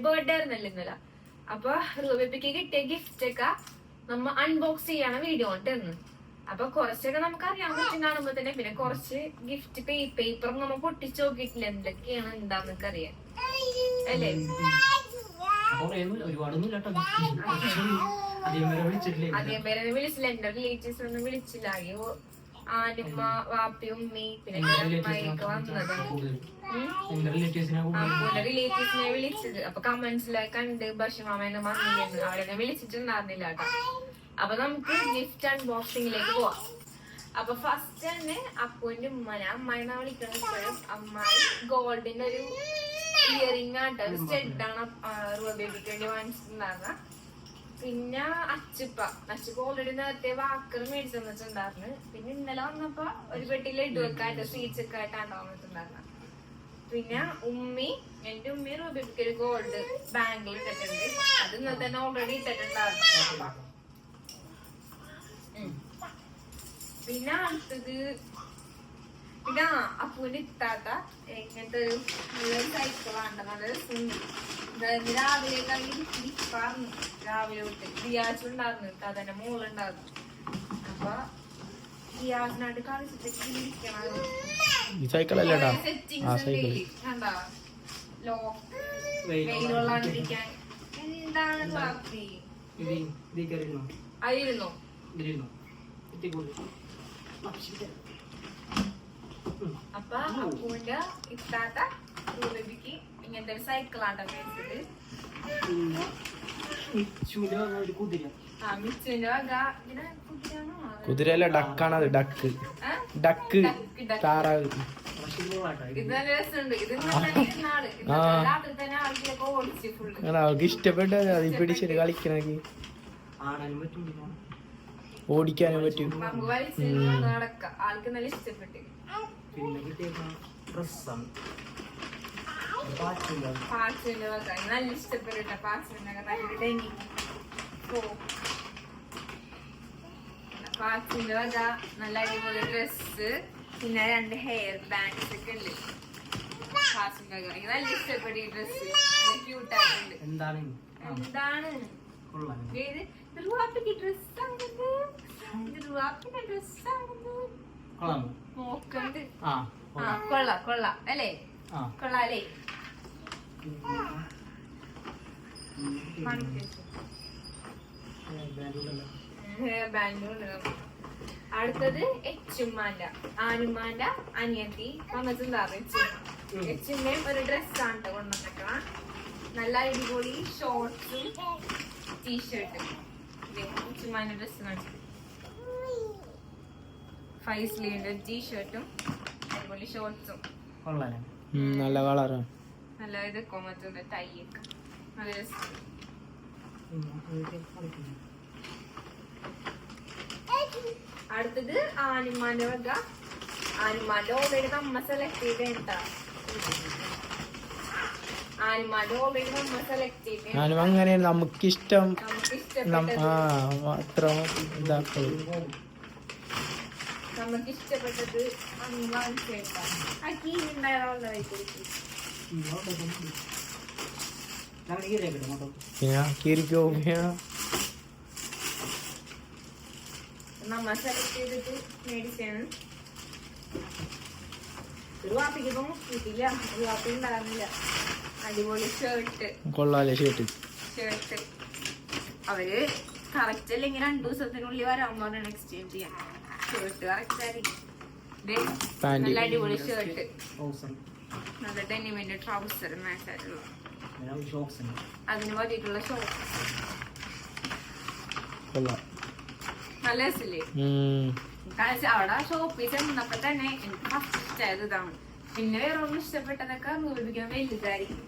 Birthday ആയിരുന്നല്ലോ ഇന്നലെ. അപ്പൊ റൂബിക്ക് കിട്ടിയ ഗിഫ്റ്റ് ഒക്കെ നമ്മ അൺബോക്സ് ചെയ്യണ വീഡിയോ കൊണ്ടിരുന്നു. അപ്പൊ കുറച്ചൊക്കെ നമുക്ക് അറിയാൻ പറ്റും കാണുമ്പോ തന്നെ. പിന്നെ കുറച്ച് ഗിഫ്റ്റ് പേപ്പറും നമ്മ പൊട്ടിച്ചു നോക്കിയിട്ടില്ല എന്തൊക്കെയാണ് എന്താന്നൊക്കെ അറിയാം അല്ലേ. അധികം പേരെ വിളിച്ചില്ല, എന്റെ റിലേറ്റീവ്സ് ഒന്നും വിളിച്ചില്ല. അയ്യോ ആനിമ്മ വാപ്പി ഉമ്മി പിന്നെ അമ്മയൊക്കെ വന്നതാണ്. അപ്പൂന്റെ റിലേറ്റീവ്സിനെ വിളിച്ചത്. അപ്പൊ കമന്റ്സിലൊക്കെ കണ്ട് ബഷമാമേനെ മമ്മിയെന്ന് അവരെന്നെ വിളിച്ചിട്ടുണ്ടായിരുന്നില്ല കേട്ടോ. അപ്പൊ നമുക്ക് ഗിഫ്റ്റ് അൺബോക്സിംഗിലേക്ക് പോവാം. അപ്പൊ ഫസ്റ്റ് തന്നെ അപ്പൂന്റെ ഉമ്മനെ അമ്മായിന്നാ വിളിക്കണത്. അമ്മായി ഗോൾഡിന്റെ ഒരു ഇയറിംഗ് ആട്ടോ, ഒരു സ്റ്റെഡാണ് ബേബിക്ക് വേണ്ടി വാങ്ങിച്ചിട്ടുണ്ടായിരുന്ന. പിന്നെ അച്ചുപ്പ ഓൾറെഡി നേരത്തെ വാക്കർ മേടിച്ചു തന്നിട്ടുണ്ടായിരുന്നു. പിന്നെ ഇന്നലെ വന്നപ്പോ ഒരു പെട്ടി ലഡു ഒക്കെ ആയിട്ട് സ്വീറ്റ്സ് ഒക്കെ ആയിട്ടാണ് വന്നിട്ടുണ്ടായിരുന്നത്. പിന്നെ എന്റെ ഉമ്മി റൂബിക്ക് ഒരു ഗോൾഡ് ബാങ്കിൽ ഇട്ടിട്ടുണ്ട്. അത് ഇന്നലെ തന്നെ ഓൾറെഡി ഇട്ടിട്ടുണ്ടായിരുന്നു. പിന്നെ അടുത്തത് പിന്നെ അപ്പൂന്റെ ഇത്താത്ത ഇങ്ങനത്തെ ഒരു നല്ലൊരു സൈക്കിളാണ്. നല്ല രാവിലെ പറഞ്ഞു രാവിലെ തൊട്ട് റിയാസുണ്ടായിരുന്നു, ഇത്താത്തന്റെ മോളുണ്ടായിരുന്നു. അപ്പൊ റിയാസിനായിട്ട് കളിച്ചിട്ട് ഇരിക്കണം. കണ്ടാ വെയിലുള്ളാണ്ടിരിക്കാൻ എന്താണ് പ്രാപ്തി ആയിരുന്നോ. അപ്പൊ അപ്പൂന്റെ ഇത്താത്ത റൂബിക്ക് ഇങ്ങനത്തെ ഒരു സൈക്കിളാണ് മേടിച്ചത്. കുതിരയല്ല, ഡക്കാണത്. ഡക്ക് ഡക്ക് താറാവ്. അവർക്ക് ഇഷ്ടപ്പെട്ട അത് പിടിച്ചിട്ട് കളിക്കണമെങ്കിൽ ഓടിക്കാനും പറ്റും. ആൾക്ക് നല്ല ഇഷ്ടപ്പെട്ടു. നല്ല ഇഷ്ടപ്പെട്ട പാച്ചിനൊക്കെ പാച്ചിന്റെ വക നല്ല അടിപൊളി ഡ്രസ്. പിന്നെ 2 ഹെയർ ബാൻഡ്സ് ഒക്കെ ഉണ്ട് പാച്ചിന്റെ വക. നല്ല ഇഷ്ടപ്പെട്ട ഈ ഡ്രസ്, ക്യൂട്ടായിട്ടുണ്ട്. എന്താണ് നോക്കണ്ട്. കൊള്ളാം അല്ലേ, കൊള്ളാലേ. ഹെയർ ബാൻഡും. അടുത്തത് ആനുമാന്റെ അനിയത്തി വന്നിട്ടുണ്ടായിരുന്നു. എച്ചിന്റെയും ഒരു ഡ്രസ്സാണ് കൊണ്ടുവന്നിട്ടാ. നല്ല അടിപൊളി ഷോർട്സും ടീഷർട്ടും. എച്ചുമാന്റെ ഡ്രസ് കാണിച്ചു. 5 സ്ലീവിന്റെ ടീഷർട്ടും അടിപൊളി ഷോർട്സും. നല്ല കളറാണ്. നല്ല ഇത് കൊമത്തിന്റെ ടൈയൊക്കെ നല്ല രസം. അടുത്തത് ആനിമാന്റെ വക. ആനിമാന്റെ ഓൾറെഡി നമ്മ സെലക്ട് ചെയ്തേട്ടാ. അങ്ങനെ നമുക്കിഷ്ടം മാത്രം നമുക്ക് ഇഷ്ടപ്പെട്ടത് വാങ്ങിച്ചേട്ടാ. ആ കീരിക്കോ നമ്മ സെലക്ട് ചെയ്തിട്ട് മേടിച്ചാണ്. ഒരു വാപ്പിക്കൊന്നും കിട്ടില്ല, ഒരു വാപ്പി ഉണ്ടാകുന്നില്ല. അടിപൊളി ഷർട്ട്. കൊള്ളാലേ ഷർട്ട്. അവര് കറക്റ്റ് അല്ലെങ്കിൽ 2 ദിവസത്തിനുള്ളിൽ വരാൻ പറഞ്ഞാണ് എക്സ്ചേഞ്ച് ചെയ്യാൻ. ഷർട്ട് കറക്റ്റ് ആയിരിക്കും. നല്ല അടിപൊളി ഷർട്ട്, നല്ല ഡെനിമിന്റെ ട്രൗസർ മാച്ച് ആയിട്ടുള്ള, അതിന് പറ്റിയിട്ടുള്ള ഷോർട്സ്. നല്ല രസല്ലേ. അവിടെ ഷോപ്പിൽ ചെന്നപ്പോ തന്നെ എനിക്ക് ഫസ്റ്റ് ഇഷ്ടമായത് ഇതാണ്. പിന്നെ വേറെ ഒന്നും ഇഷ്ടപ്പെട്ടതൊക്കെ ഉപയോഗിക്കാൻ വലുതായിരിക്കും.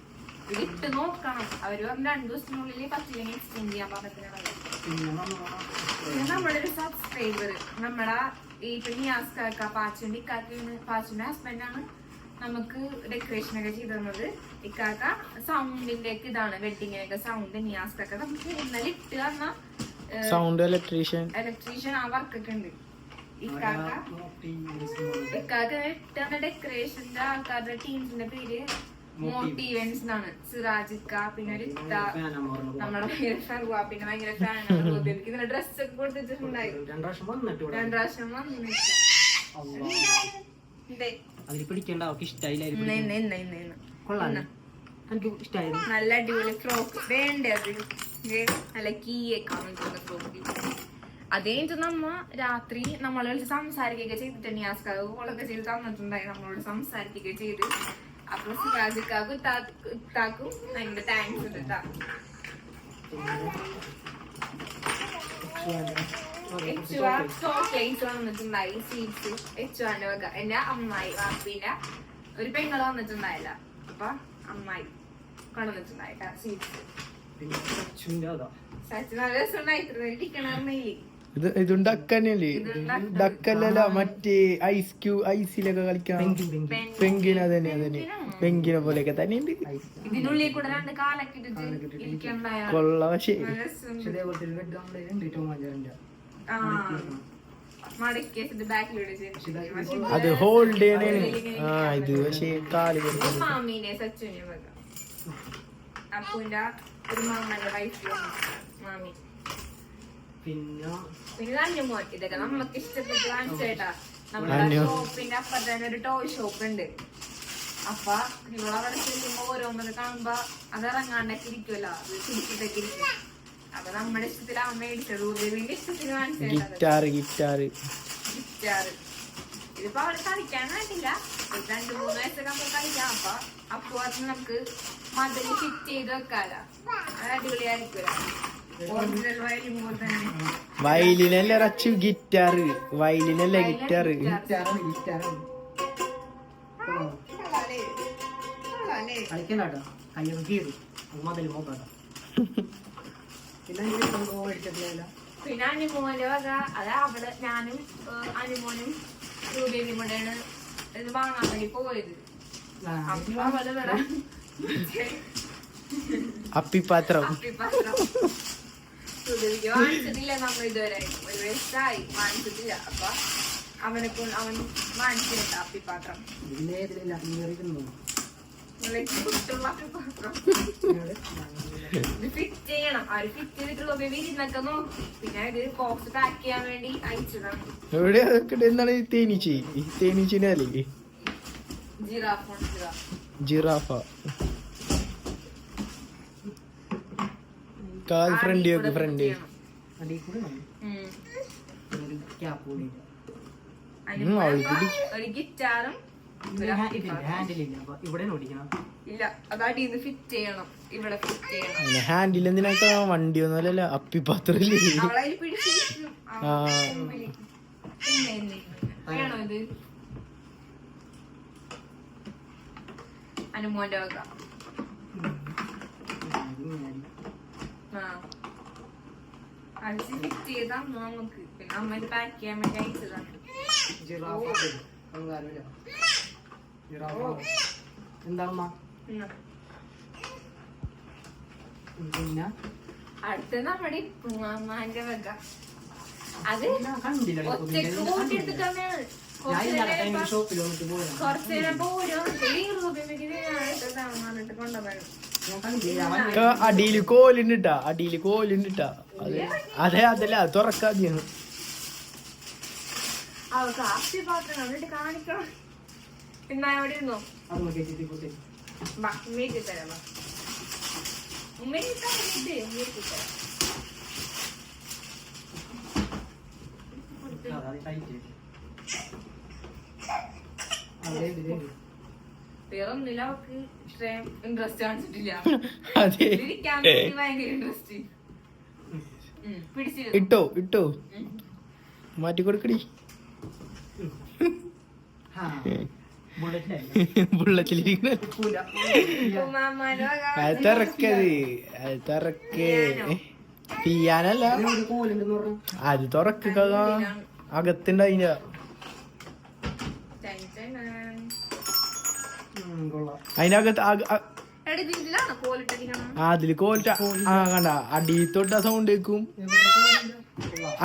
ഇട്ട് നോക്കണം. അവര് 2 ദിവസത്തിനുള്ളിൽ പറ്റില്ലെങ്കിൽ എക്സ്ചേഞ്ച് ചെയ്യാൻ പറഞ്ഞിട്ടുള്ളത്. പിന്നെ നമ്മുടെ ഒരു സബ്സ്ക്രൈബർ, നമ്മുടെ ഈ നിയാസ്കാക്ക പാച്ചുന്റെ ഹസ്ബൻഡാണ് നമുക്ക് ഡെക്കറേഷൻ ഒക്കെ ചെയ്ത് തന്നത്. ഇക്കാക്ക സൗണ്ടിന്റെ ഒക്കെ ഇതാണ്, വെഡിങ്ങിനൊക്കെ സൗണ്ട് നിയാസ്കാക്ക നമുക്ക് ഇന്നലെ ഇട്ട് തന്ന സൗണ്ട് ഇലക്ട്രീഷ്യൻ ആ വർക്കൊക്കെ ഉണ്ട്. ഇക്കാക്ക ഇട്ട ഡെക്കറേഷന്റെ ആൾക്കാരുടെ ടീംസിന്റെ പേര് മോട്ടീവൻസ് ആണ് സിറാജിക്ക, പിന്നെ ഒരു ഇത്ത, നമ്മുടെ ഭയങ്കര ഫർവ, പിന്നെ ഭയങ്കര ഫാനാണ്. ഇതിന്റെ ഡ്രസ് ഒക്കെ കൊടുത്തിട്ടുണ്ടായി. 2 പ്രാവശ്യം വന്നിട്ട് നല്ല അടിപൊളി ഫ്രോക്ക് വേണ്ടേ അത്. നല്ല കീയൊക്കെ വന്നിട്ടുണ്ട് ഫ്രോക്ക്. അതേ നമ്മ രാത്രി നമ്മളെ വിളിച്ച് സംസാരിക്കുകയൊക്കെ ചെയ്തിട്ടുണ്ട്. യാസ്കാളൊക്കെ ചെയ്ത് തന്നിട്ടുണ്ടായി, നമ്മളോട് സംസാരിക്കുകയൊക്കെ ചെയ്ത്. അപ്പൊ സിറാജിക്കാക്കും ഇത്താക്കും ഭയങ്കര താങ്ക്സ് ഉണ്ട് കേട്ടോ. ചോക്ലേറ്റ്സ് വന്നിട്ടുണ്ടായി, സ്വീറ്റ്സ് എച്ചുവാന്റെ വക. എന്റെ അമ്മായി വാപ്പിന്റെ ഒരു പെങ്ങള് വന്നിട്ടുണ്ടായില്ല, അപ്പൊ അമ്മായി കൊണ്ടുവന്നിട്ടുണ്ടായിട്ടാ സ്വീറ്റ്സ്. സച്ചിൻ നല്ല രസമുണ്ടായിരുന്നു. ഇരിക്കണർന്നേലി ഇതും ഡക്കന്നല്ലേ? ഡക്കല്ല, മറ്റേ ഐസിലൊക്കെ കളിക്കാൻ പെങ്കിന. അതന്നെ പെങ്കിനെ പോലെയൊക്കെ തന്നെ ഉണ്ട്. ഇതിനുള്ളിൽ കൂടെ 2 കാലൊക്കെ കൊള്ള. പക്ഷേ അത് ഹോൾഡ് ചെയ്യണേ. ഇത് പക്ഷേ കാല് മാമീനെ സച്ചുവിനെ വക. അപ്പൂന്റെ ഒരു മാമന്റെ വൈഫ് മാമി. പിന്നെ അന്നുമോൻ. ഇതൊക്കെ നമ്മക്ക് ഇഷ്ടപ്പെട്ട് കാണിച്ചേട്ടാ. നമ്മുടെ ഷോപ്പിന്റെ അപ്പുറത്ത് തന്നെ ഒരു ടോയ് ഷോപ്പ് ഉണ്ട്. അപ്പൊ ഇവളവിടെ ചെല്ലുമ്പോ ഓരോന്നത് കാണുമ്പോ അത് ഇറങ്ങാണ്ടൊക്കെ ഇരിക്കുമല്ലോ, അത് തിരിച്ചിട്ടൊക്കെ ഇരിക്കും. അപ്പൊ നമ്മുടെ ഇഷ്ടത്തിൽ അമ്മ മേടിച്ചത് ഉദയവിന്റെ ഇഷ്ടത്തിന് കാണിച്ചേട്ടാ. ഗിറ്റാറ് ഇതിപ്പോ അവിടെ കളിക്കാൻ വേണ്ടില്ല, 2-3 വയസ്സൊക്കെ നമുക്ക് കളിക്കാം. അപ്പൊ അത് നമുക്ക് മതില് ഫിറ്റ് ചെയ്ത് വെക്കാലോ, അത് അടിപൊളിയായിരിക്കുമല്ലോ. വയലിനല്ലേ റച്ചു ഗിറ്റാറ്? വയലിനല്ലേ ഗിറ്റാറ്? പിന്നെ അനുമോന്റെ വക. അത് അവിടെ ഞാനും അനുമോനും രൂപയും കൂടെയാണ് ഇത് വാങ്ങാൻ വേണ്ടി പോയത്. അപ്പൊ അവള് വേറെ അപ്പിപ്പാത്രം വാങ്ങിച്ചിട്ടില്ല നമ്മൾ ഇതുവരെ. 1 വയസ്സായി വാങ്ങിച്ചിട്ടില്ല. അപ്പൊ അവൻ വാങ്ങിച്ചിട്ട അപ്പിപ്പാത്രം. ഫിറ്റ് ചെയ്യണം. അവര് ഫിറ്റ് ചെയ്തിട്ട് വിരുന്നൊക്കെ നോക്കി. പിന്നെ ഇത് ബോക്സ് പാക്ക് ചെയ്യാൻ വേണ്ടി അയച്ചതാണ്. എവിടെ എന്താണ് തേനീച്ചിനല്ലേ? ജിറാഫ. കാൽ ഫ്രണ്ട് ഫ്രണ്ട്. ഒരു ഗിറ്റാറും ഇല്ല, അതടിന്ന് ഫിറ്റ് ചെയ്യണം. ഇവിടെ ഫിറ്റ് ചെയ്യണം. ഹാൻഡിൽ എന്തിനൊക്കെ? വണ്ടിയൊന്നുമല്ലല്ലോ, അപ്പിപ്പാത്രല്ലേ? അവളതിൽ പിടിച്ചിരിക്കും. വേണോ ഇത്? അനുമോന്റെ വക. ഫിറ്റ് ചെയ്താ നമുക്ക്. പിന്നെ അമ്മ ഇത് പാക്ക് ചെയ്യാൻ വേണ്ടി അയച്ചതാണ്. അടുത്ത നമ്മുടെ ഉമ്മാന്റെ വക. അത് ഒറ്റക്ക് കൂട്ടിയെടുത്തിട്ടാണ്. കുറച്ചു നേരം പോരും കൊണ്ടുപോയി. അടിയില് കോലുണ്ടിട്ടാ, അതെ അതല്ല തുറക്കാതെയാണ്. അവർക്ക് ആസ്തിപാത്രം കണ്ടിട്ട് കാണിക്കണം. എന്നാ എവിടെ ഇരുന്നോ? ഉമ്മേക്ക് തരാം. ഉമ്മേക്ക് തരാം. വേറൊന്നുമില്ല, അവർക്ക് ഇത്രയും ഇൻട്രസ്റ്റ് കാണിച്ചിട്ടില്ല. ഇരിക്കാൻ വേണ്ടി ഭയങ്കര ഇൻട്രസ്റ്റ്. പിടിച്ചിരുന്നു. ഇട്ടോ മാറ്റി കൊടുക്കടി. ബുള്ളറ്റിലിരിക്കുന്ന പിയാനല്ല, അത് തുറക്കുക. അകത്തുണ്ട് അതിന്റെ. അതിനകത്ത് അതില് കോലിട്ട കണ്ട അടിയിൽ തൊട്ട സൗണ്ട് കേക്കും.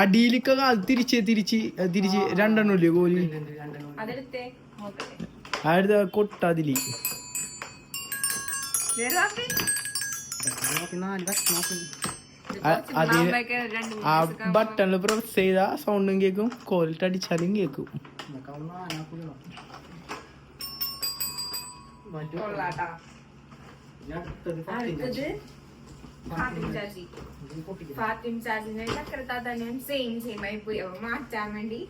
അടിയിലൊക്കെ തിരിച്ച് 2 ഇല്ലേ കോലി? അടുത്ത കൊട്ട അതില് ആ ബട്ടണിൽ പ്രസ് ചെയ്താ സൗണ്ടും കേക്കും, കോലിട്ട് അടിച്ചാലും കേക്കും. ഫാത്തിം ചാച്ചിനെ ചക്രത്താ തന്നെ സെയിം സെയിം ആയി പോയി. അപ്പൊ മാറ്റാൻ വേണ്ടി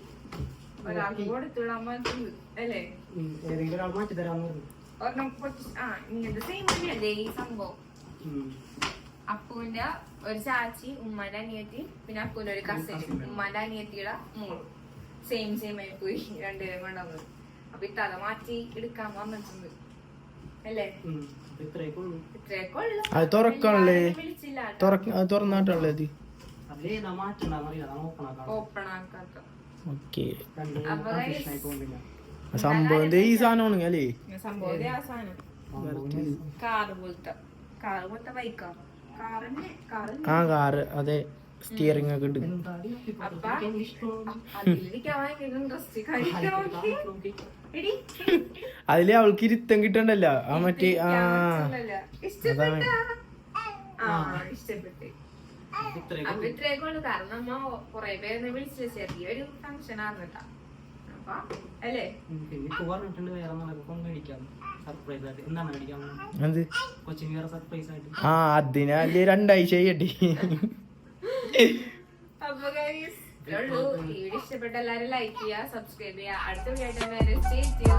ഒരാൾക്ക് കൊടുത്തുവിടാൻ പറ്റുന്നത് അല്ലേ? ഒരെണ്ണം ഇങ്ങനത്തെ സെയിം തന്നെയല്ലേ ഈ സംഭവം. അപ്പുവിന്റെ ഒരു ചാച്ചി, ഉമ്മാന്റെ അനിയത്തി, പിന്നെ അപ്പുവിന്റെ ഒരു കസിൻ, ഉമ്മാന്റെ അനിയത്തിയുടെ മോള് സെയിം സെയിം ആയി പോയി രണ്ടുപേരും കൊണ്ടുവന്നത്. അപ്പൊ ഇത്തല മാറ്റി എടുക്കാൻ വന്നിട്ടുണ്ട് അല്ലേ? അത് തുറക്കണല്ലേ, തുറന്നാട്ടുള്ളത്. ഓപ്പൺ ആക്കാത്ത ഓക്കെ, സംഭവം ഈ സാധനമാണ് അല്ലേ? സംഭവം ആ സാധനം കാറ് പോലത്തെ ബൈക്കാ. ആ കാറ്, അതെ, സ്റ്റിയറിംഗ് ഒക്കെ ഉണ്ട്. അപ്പൊ അതിലിരിക്കാൻ ഭയങ്കര ഇൻട്രസ്റ്റ്. അതില് അവൾക്ക് ഇരുത്തം കിട്ടണ്ടല്ലോ, ആ മറ്റേ ഇഷ്ടപ്പെട്ടു. അപ്പൊ ഇത്രയൊക്കെ ഉള്ളു. കാരണം നമ്മ കൊറേ പേരെ വിളിച്ചില്ല, ചെറിയൊരു ഫംഗ്ഷൻ ആണ് കേട്ടാ. അപ്പൊ അല്ലേ ആ അതിനല്ലേ 2 ആഴ്ച ചെയ്യട്ടെ. അപ്പൊ വീഡിയോ ഇഷ്ടപ്പെട്ട എല്ലാരും ലൈക്ക് ചെയ്യുക, സബ്സ്ക്രൈബ് ചെയ്യുക. അടുത്ത വീഡിയോ